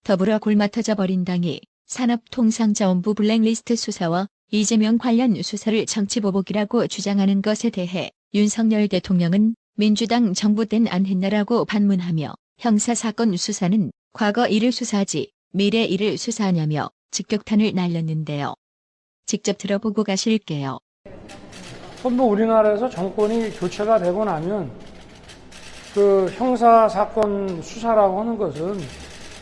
더불어 골마터져 버린 당이 산업통상자원부 블랙리스트 수사와 이재명 관련 수사를 정치보복이라고 주장하는 것에 대해 윤석열 대통령은 민주당 정부 땐 안 했나라고 반문하며 형사사건 수사는 과거 일을 수사하지 미래 일을 수사하냐며 직격탄을 날렸는데요. 직접 들어보고 가실게요. 뭐 우리나라에서 정권이 교체가 되고 나면 그 형사사건 수사라고 하는 것은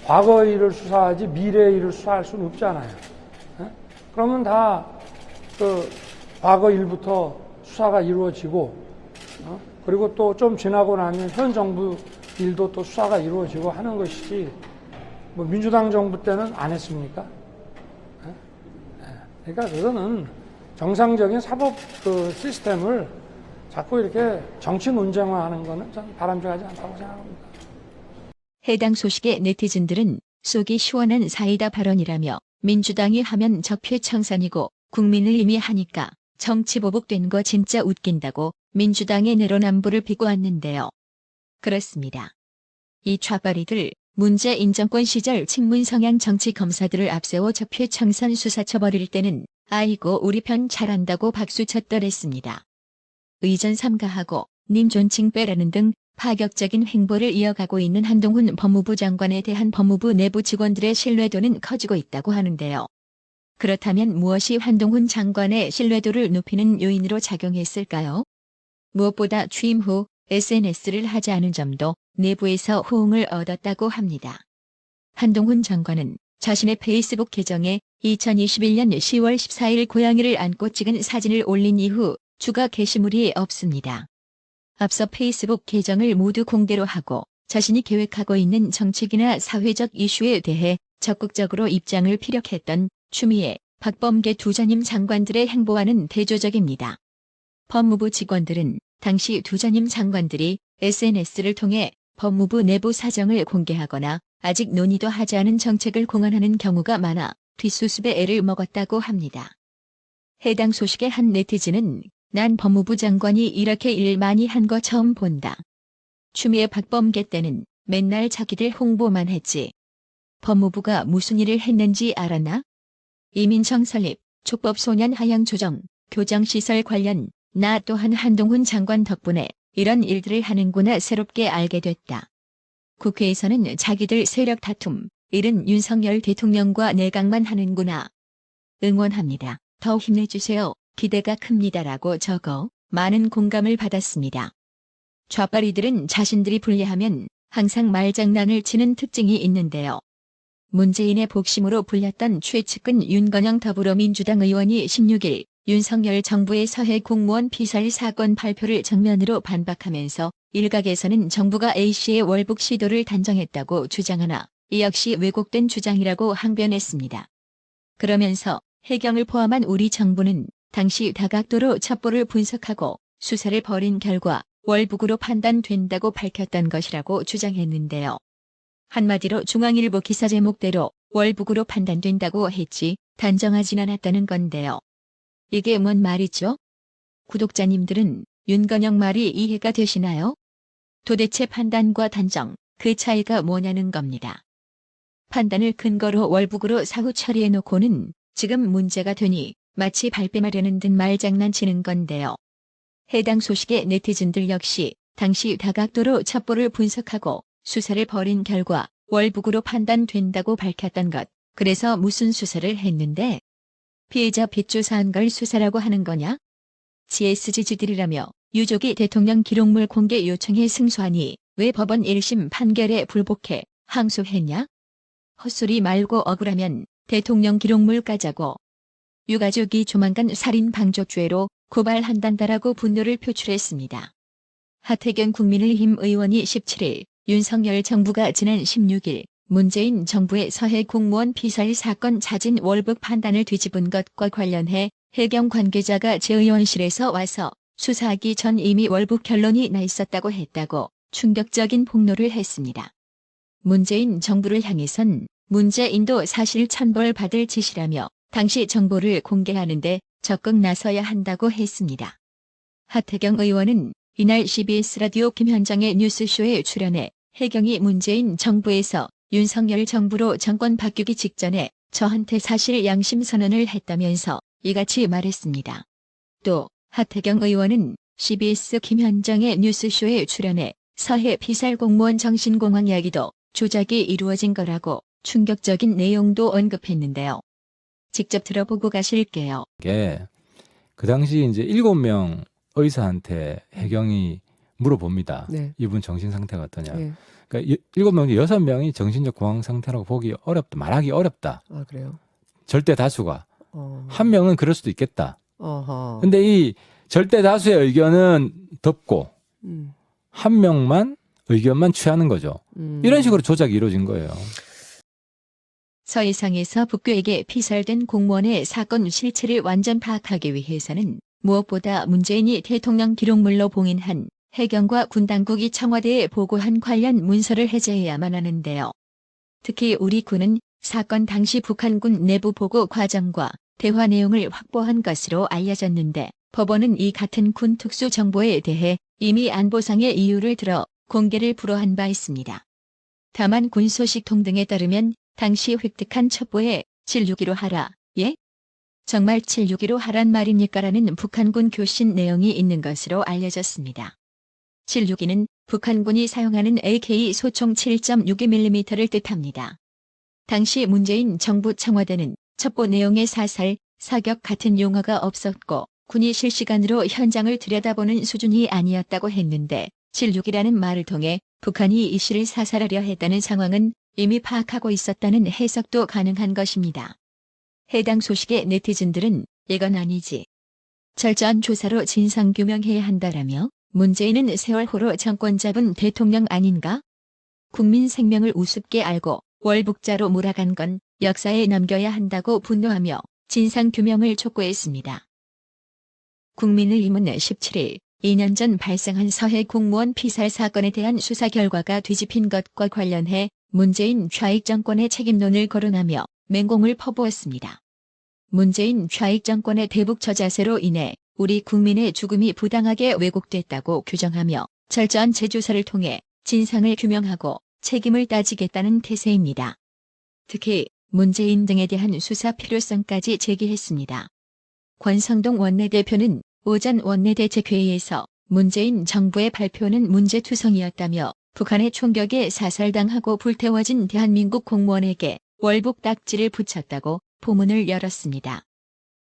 과거 일을 수사하지 미래 일을 수사할 수는 없잖아요. 예? 그러면 다 그 과거 일부터 수사가 이루어지고 그리고 또 좀 지나고 나면 현 정부 일도 또 수사가 이루어지고 하는 것이지 뭐 민주당 정부 때는 안 했습니까? 예? 그러니까 그거는 정상적인 사법 그 시스템을 자꾸 이렇게 정치 논쟁화하는 거는 저는 바람직하지 않다고 생각합니다. 해당 소식에 네티즌들은 속이 시원한 사이다 발언이라며 민주당이 하면 적폐청산이고 국민을 이미 하니까 정치보복된 거 진짜 웃긴다고 민주당의 내로남불을 비꼬았는데요. 그렇습니다. 이 좌파리들 문재인 정권 시절 친문 성향 정치 검사들을 앞세워 적폐청산 수사 쳐버릴 때는 아이고 우리 편 잘한다고 박수쳤더랬습니다. 의전 삼가하고 님 존칭 빼라는 등 파격적인 행보를 이어가고 있는 한동훈 법무부 장관에 대한 법무부 내부 직원들의 신뢰도는 커지고 있다고 하는데요. 그렇다면 무엇이 한동훈 장관의 신뢰도를 높이는 요인으로 작용했을까요? 무엇보다 취임 후 SNS를 하지 않은 점도 내부에서 호응을 얻었다고 합니다. 한동훈 장관은 자신의 페이스북 계정에 2021년 10월 14일 고양이를 안고 찍은 사진을 올린 이후 추가 게시물이 없습니다. 앞서 페이스북 계정을 모두 공개로 하고 자신이 계획하고 있는 정책이나 사회적 이슈에 대해 적극적으로 입장을 피력했던 추미애, 박범계 두 전임 장관들의 행보와는 대조적입니다. 법무부 직원들은 당시 두 전임 장관들이 SNS를 통해 법무부 내부 사정을 공개하거나 아직 논의도 하지 않은 정책을 공언하는 경우가 많아 뒷수습에 애를 먹었다고 합니다. 해당 소식의 한 네티즌은 난 법무부 장관이 이렇게 일 많이 한 거 처음 본다. 추미애 박범계 때는 맨날 자기들 홍보만 했지. 법무부가 무슨 일을 했는지 알았나? 이민정 설립, 촉법소년 하향 조정, 교정시설 관련 나 또한 한동훈 장관 덕분에 이런 일들을 하는구나 새롭게 알게 됐다. 국회에서는 자기들 세력 다툼, 일은 윤석열 대통령과 내각만 하는구나. 응원합니다. 더 힘내주세요. 기대가 큽니다라고 적어 많은 공감을 받았습니다. 좌파리들은 자신들이 불리하면 항상 말장난을 치는 특징이 있는데요. 문재인의 복심으로 불렸던 최측근 윤건영 더불어민주당 의원이 16일 윤석열 정부의 서해 공무원 피살 사건 발표를 정면으로 반박하면서 일각에서는 정부가 A씨의 월북 시도를 단정했다고 주장하나 이 역시 왜곡된 주장이라고 항변했습니다. 그러면서 해경을 포함한 우리 정부는 당시 다각도로 첩보를 분석하고 수사를 벌인 결과 월북으로 판단된다고 밝혔던 것이라고 주장했는데요. 한마디로 중앙일보 기사 제목대로 월북으로 판단된다고 했지 단정하진 않았다는 건데요. 이게 뭔 말이죠? 구독자님들은 윤건영 말이 이해가 되시나요? 도대체 판단과 단정, 그 차이가 뭐냐는 겁니다. 판단을 근거로 월북으로 사후 처리해놓고는 지금 문제가 되니 마치 발뺌하려는 듯 말장난치는 건데요. 해당 소식의 네티즌들 역시 당시 다각도로 첩보를 분석하고 수사를 벌인 결과 월북으로 판단된다고 밝혔던 것, 그래서 무슨 수사를 했는데? 피해자 빚조사한 걸 수사라고 하는 거냐? GSG들이라며 유족이 대통령 기록물 공개 요청에 승소하니 왜 법원 1심 판결에 불복해 항소했냐? 헛소리 말고 억울하면 대통령 기록물 까자고. 유가족이 조만간 살인방조죄로 고발한단다라고 분노를 표출했습니다. 하태경 국민의힘 의원이 17일 윤석열 정부가 지난 16일 문재인 정부의 서해 공무원 피살 사건 자진 월북 판단을 뒤집은 것과 관련해 해경 관계자가 제 의원실에서 와서 수사하기 전 이미 월북 결론이 나 있었다고 했다고 충격적인 폭로를 했습니다. 문재인 정부를 향해선 문재인도 사실 천벌받을 짓이라며 당시 정보를 공개하는데 적극 나서야 한다고 했습니다. 하태경 의원은 이날 CBS 라디오 김현정의 뉴스쇼에 출연해 해경이 문재인 정부에서 윤석열 정부로 정권 바뀌기 직전에 저한테 사실 양심 선언을 했다면서 이같이 말했습니다. 또 하태경 의원은 CBS 김현정의 뉴스쇼에 출연해 서해 피살 공무원 정신공황 이야기도 조작이 이루어진 거라고 충격적인 내용도 언급했는데요. 직접 들어보고 가실게요. 그 당시 이제 7명 의사한테 해경이 물어봅니다. 네. 이분 정신 상태가 어떠냐. 네. 그러니까 7명 중 6명이 정신적 공황 상태라고 보기 어렵다. 말하기 어렵다. 아, 그래요? 절대 다수가. 어. 한 명은 그럴 수도 있겠다. 어허. 근데 이 절대 다수의 의견은 덮고 음. 한 명만 의견만 취하는 거죠. 이런 식으로 조작이 이루어진 거예요. 서해상에서 북교에게 피살된 공무원의 사건 실체를 완전 파악하기 위해서는 무엇보다 문재인이 대통령 기록물로 봉인한 해경과 군 당국이 청와대에 보고한 관련 문서를 해제해야만 하는데요. 특히 우리 군은 사건 당시 북한군 내부 보고 과정과 대화 내용을 확보한 것으로 알려졌는데 법원은 이 같은 군 특수 정보에 대해 이미 안보상의 이유를 들어 공개를 불허한 바 있습니다. 다만 군 소식통 등에 따르면 당시 획득한 첩보에 761로 하라, 예? 정말 761로 하란 말입니까라는 북한군 교신 내용이 있는 것으로 알려졌습니다. 762는 북한군이 사용하는 AK 소총 7.62mm를 뜻합니다. 당시 문재인 정부 청와대는 첩보 내용의 사살, 사격 같은 용어가 없었고 군이 실시간으로 현장을 들여다보는 수준이 아니었다고 했는데 762라는 말을 통해 북한이 이 씨를 사살하려 했다는 상황은 이미 파악하고 있었다는 해석도 가능한 것입니다. 해당 소식의 네티즌들은 이건 아니지. 철저한 조사로 진상규명해야 한다라며 문재인은 세월호로 정권 잡은 대통령 아닌가? 국민 생명을 우습게 알고 월북자로 몰아간 건 역사에 남겨야 한다고 분노하며 진상규명을 촉구했습니다. 국민의힘은 17일 2년 전 발생한 서해 공무원 피살 사건에 대한 수사 결과가 뒤집힌 것과 관련해 문재인 좌익 정권의 책임론을 거론하며 맹공을 퍼부었습니다. 문재인 좌익 정권의 대북 저자세로 인해 우리 국민의 죽음이 부당하게 왜곡됐다고 규정하며 철저한 재조사를 통해 진상을 규명하고 책임을 따지겠다는 태세입니다. 특히 문재인 등에 대한 수사 필요성까지 제기했습니다. 권성동 원내대표는 오전 원내대책회의에서 문재인 정부의 발표는 문제투성이었다며 북한의 총격에 사살당하고 불태워진 대한민국 공무원에게 월북 딱지를 붙였다고 포문을 열었습니다.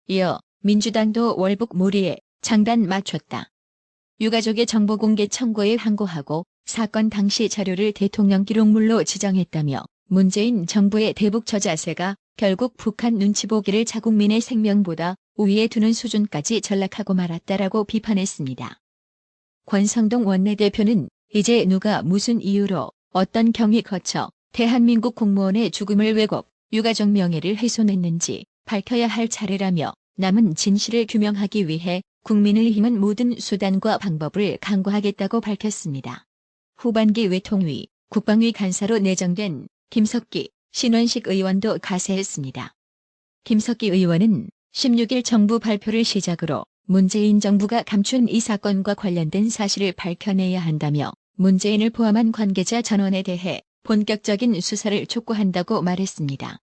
이어 민주당도 월북 몰이에 장단 맞췄다. 유가족의 정보 공개 청구에 항고하고 사건 당시 자료를 대통령 기록물로 지정했다며 문재인 정부의 대북 저자세가 결국 북한 눈치 보기를 자국민의 생명보다 우위에 두는 수준까지 전락하고 말았다라고 비판했습니다. 권성동 원내대표는 이제 누가 무슨 이유로 어떤 경위 거쳐 대한민국 공무원의 죽음을 왜곡, 유가족 명예를 훼손했는지 밝혀야 할 차례라며 남은 진실을 규명하기 위해 국민의힘은 모든 수단과 방법을 강구하겠다고 밝혔습니다. 후반기 외통위, 국방위 간사로 내정된 김석기, 신원식 의원도 가세했습니다. 김석기 의원은 16일 정부 발표를 시작으로 문재인 정부가 감춘 이 사건과 관련된 사실을 밝혀내야 한다며 문재인을 포함한 관계자 전원에 대해 본격적인 수사를 촉구한다고 말했습니다.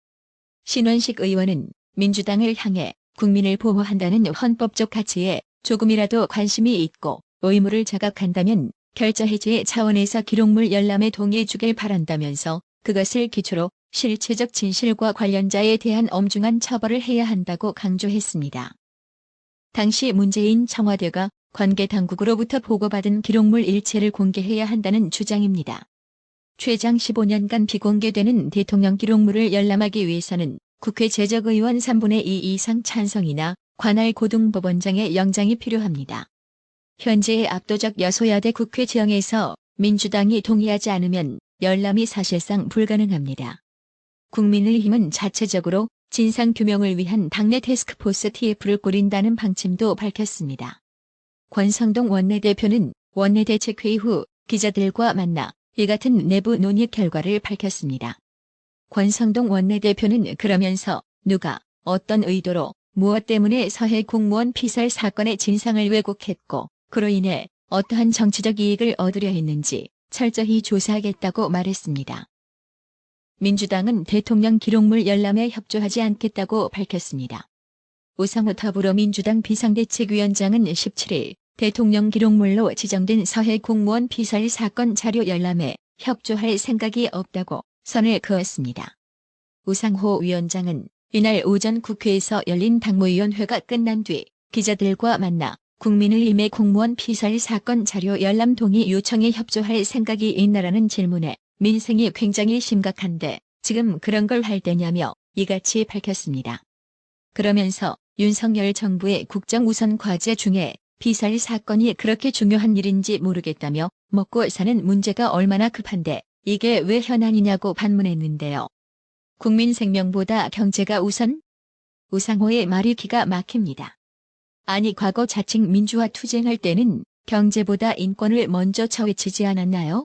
신원식 의원은 민주당을 향해 국민을 보호한다는 헌법적 가치에 조금이라도 관심이 있고 의무를 자각한다면 결자 해지의 차원에서 기록물 열람에 동의해 주길 바란다면서 그것을 기초로 실체적 진실과 관련자에 대한 엄중한 처벌을 해야 한다고 강조했습니다. 당시 문재인 청와대가 관계 당국으로부터 보고받은 기록물 일체를 공개해야 한다는 주장입니다. 최장 15년간 비공개되는 대통령 기록물을 열람하기 위해서는 국회 제적의원 3분의 2 이상 찬성이나 관할 고등법원장의 영장이 필요합니다. 현재의 압도적 여소야대 국회 지형에서 민주당이 동의하지 않으면 열람이 사실상 불가능합니다. 국민의힘은 자체적으로 진상규명을 위한 당내 태스크포스 TF를 꾸린다는 방침도 밝혔습니다. 권성동 원내대표는 원내대책회의 후 기자들과 만나 이 같은 내부 논의 결과를 밝혔습니다. 권성동 원내대표는 그러면서 누가 어떤 의도로 무엇 때문에 서해 공무원 피살 사건의 진상을 왜곡했고 그로 인해 어떠한 정치적 이익을 얻으려 했는지 철저히 조사하겠다고 말했습니다. 민주당은 대통령 기록물 열람에 협조하지 않겠다고 밝혔습니다. 우상호 더불어민주당 비상대책위원장은 17일 대통령 기록물로 지정된 서해 공무원 피살 사건 자료 열람에 협조할 생각이 없다고 선을 그었습니다. 우상호 위원장은 이날 오전 국회에서 열린 당무위원회가 끝난 뒤 기자들과 만나 국민을 위해 공무원 피살 사건 자료 열람 동의 요청에 협조할 생각이 있나라는 질문에 민생이 굉장히 심각한데 지금 그런 걸 할 때냐며 이같이 밝혔습니다. 그러면서 윤석열 정부의 국정 우선 과제 중에 피살 사건이 그렇게 중요한 일인지 모르겠다며 먹고 사는 문제가 얼마나 급한데 이게 왜 현안이냐고 반문했는데요. 국민 생명보다 경제가 우선? 우상호의 말이 기가 막힙니다. 아니 과거 자칭 민주화 투쟁할 때는 경제보다 인권을 먼저 쳐외치지 않았나요?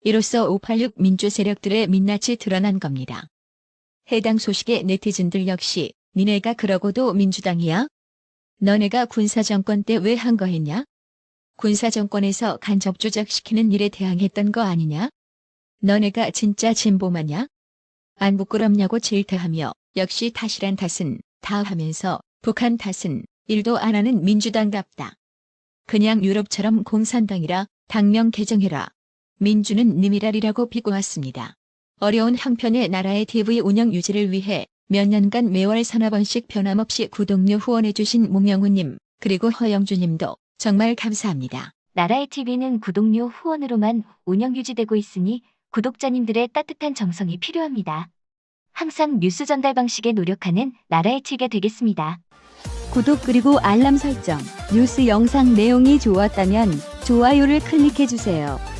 이로써 586 민주 세력들의 민낯이 드러난 겁니다. 해당 소식에 네티즌들 역시 니네가 그러고도 민주당이야? 너네가 군사정권 때 왜 한 거 했냐? 군사정권에서 간접 조작시키는 일에 대항했던 거 아니냐? 너네가 진짜 진보마냐? 안 부끄럽냐고 질타하며 역시 탓이란 탓은 다 하면서 북한 탓은 일도 안 하는 민주당답다. 그냥 유럽처럼 공산당이라 당명 개정해라. 민주는 님이라리라고 비꼬았습니다. 어려운 형편의 나라의 TV 운영 유지를 위해 몇 년간 매월 서너 번씩 변함없이 구독료 후원해주신 문명우님 그리고 허영주님도 정말 감사합니다. 나라의 TV는 구독료 후원으로만 운영 유지되고 있으니 구독자님들의 따뜻한 정성이 필요합니다. 항상 뉴스 전달 방식에 노력하는 나라의 TV가 되겠습니다. 구독 그리고 알람 설정, 뉴스 영상 내용이 좋았다면 좋아요를 클릭해주세요.